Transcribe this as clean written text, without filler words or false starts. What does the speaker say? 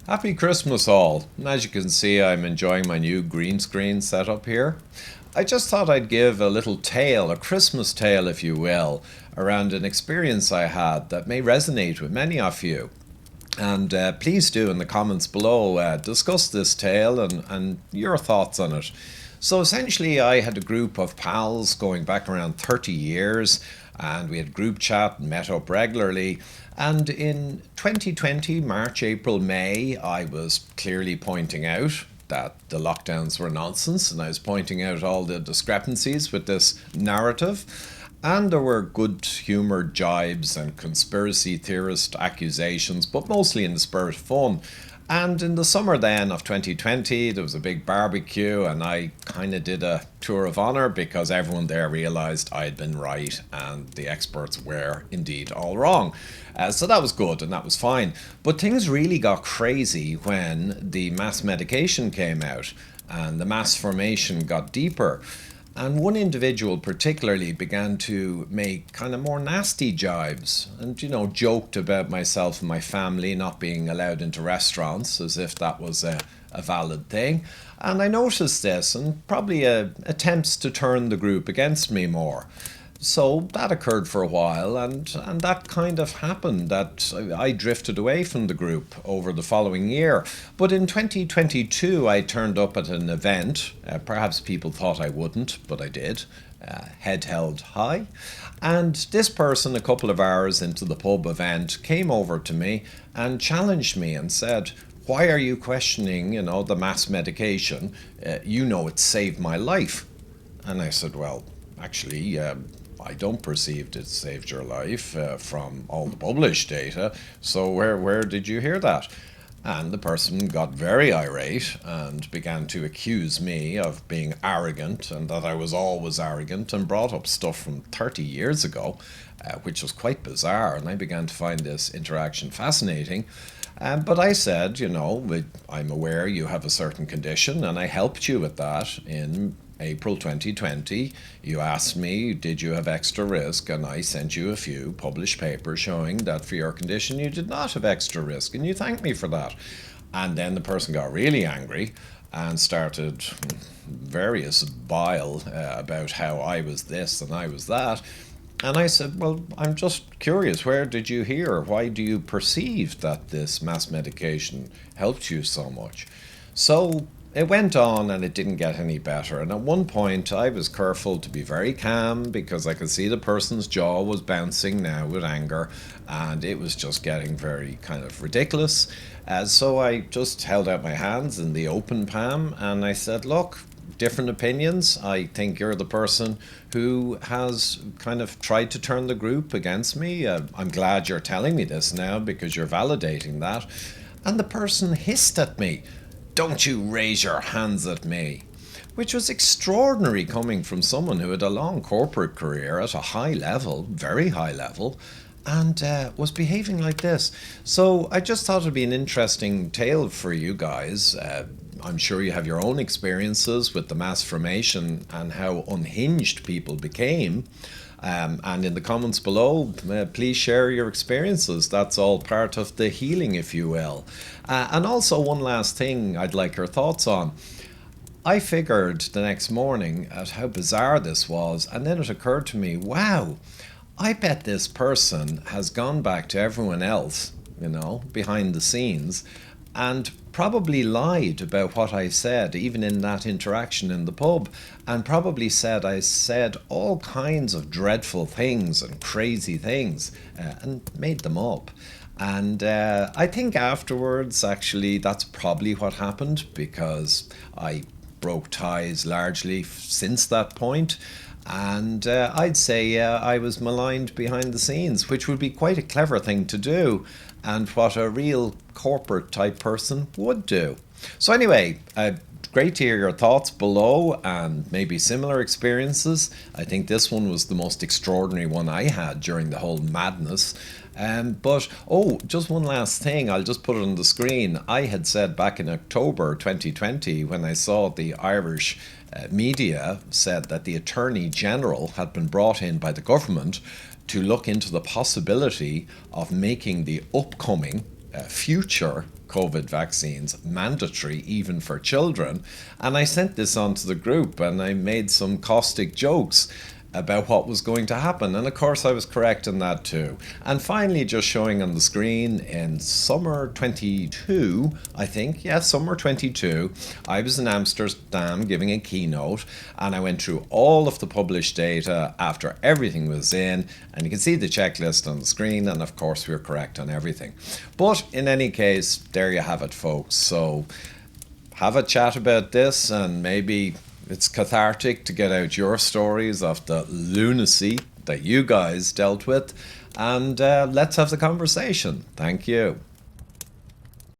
Happy Christmas all. As you can see, I'm enjoying my new green screen setup here. I just thought I'd give a little tale, a Christmas tale if you will, around an experience I had that may resonate with many of you. And please do in the comments below discuss this tale and your thoughts on it. So essentially, I had a group of pals going back around 30 years, and we had group chat and met up regularly. And in 2020, March, April, May, I was clearly pointing out that the lockdowns were nonsense, and I was pointing out all the discrepancies with this narrative. And there were good humoured jibes and conspiracy theorist accusations, but mostly in the spirit of fun. And in the summer then of 2020, there was a big barbecue, and I kind of did a tour of honour because everyone there realised I had been right and the experts were indeed all wrong. So that was good and that was fine. But things really got crazy when the mass medication came out and the mass formation got deeper. And one individual particularly began to make kind of more nasty jibes and, joked about myself and my family not being allowed into restaurants as if that was a valid thing. And I noticed this and probably attempts to turn the group against me more. So that occurred for a while, and that kind of happened that I drifted away from the group over the following year. But in 2022, I turned up at an event. Perhaps people thought I wouldn't, but I did. Head held high. And this person, a couple of hours into the pub event, came over to me and challenged me and said, "Why are you questioning, the mass medication? It saved my life." And I said, "Well, actually, I don't perceive it saved your life from all the published data. So where did you hear that?" And the person got very irate and began to accuse me of being arrogant and that I was always arrogant, and brought up stuff from 30 years ago, which was quite bizarre. And I began to find this interaction fascinating. But I said, I'm aware you have a certain condition, and I helped you with that in April 2020. You asked me, did you have extra risk? And I sent you a few published papers showing that for your condition you did not have extra risk, and you thanked me for that. And then the person got really angry and started various bile about how I was this and I was that. And I said, "Well, I'm just curious, where did you hear? Why do you perceive that this mass medication helped you so much?" So it went on and it didn't get any better. And at one point, I was careful to be very calm because I could see the person's jaw was bouncing now with anger, and it was just getting very kind of ridiculous. So I just held out my hands in the open palm and I said, "Look, different opinions. I think you're the person who has kind of tried to turn the group against me. I'm glad you're telling me this now because you're validating that." And the person hissed at me, "Don't you raise your hands at me," which was extraordinary coming from someone who had a long corporate career at a high level, very high level, and was behaving like this. So I just thought it'd be an interesting tale for you guys. I'm sure you have your own experiences with the mass formation and how unhinged people became. And in the comments below, please share your experiences. That's all part of the healing, if you will. And also one last thing I'd like your thoughts on. I figured the next morning at how bizarre this was, and then it occurred to me, wow, I bet this person has gone back to everyone else, behind the scenes, and probably lied about what I said, even in that interaction in the pub, and probably said I said all kinds of dreadful things and crazy things, and made them up. And I think afterwards, actually, that's probably what happened, because I broke ties largely since that point. And I'd say I was maligned behind the scenes, which would be quite a clever thing to do, and what a real corporate type person would do. So anyway, great to hear your thoughts below and maybe similar experiences. I think this one was the most extraordinary one I had during the whole madness. Just one last thing, I'll just put it on the screen. I had said back in October 2020, when I saw the Irish media said that the Attorney General had been brought in by the government to look into the possibility of making the upcoming future COVID vaccines mandatory even for children. And I sent this on to the group and I made some caustic jokes about what was going to happen. And of course, I was correct in that too. And finally, just showing on the screen in summer 22, I think, yes, summer 22, I was in Amsterdam giving a keynote and I went through all of the published data after everything was in. And you can see the checklist on the screen. And of course, we were correct on everything. But in any case, there you have it, folks. So have a chat about this and maybe it's cathartic to get out your stories of the lunacy that you guys dealt with, and let's have the conversation. Thank you.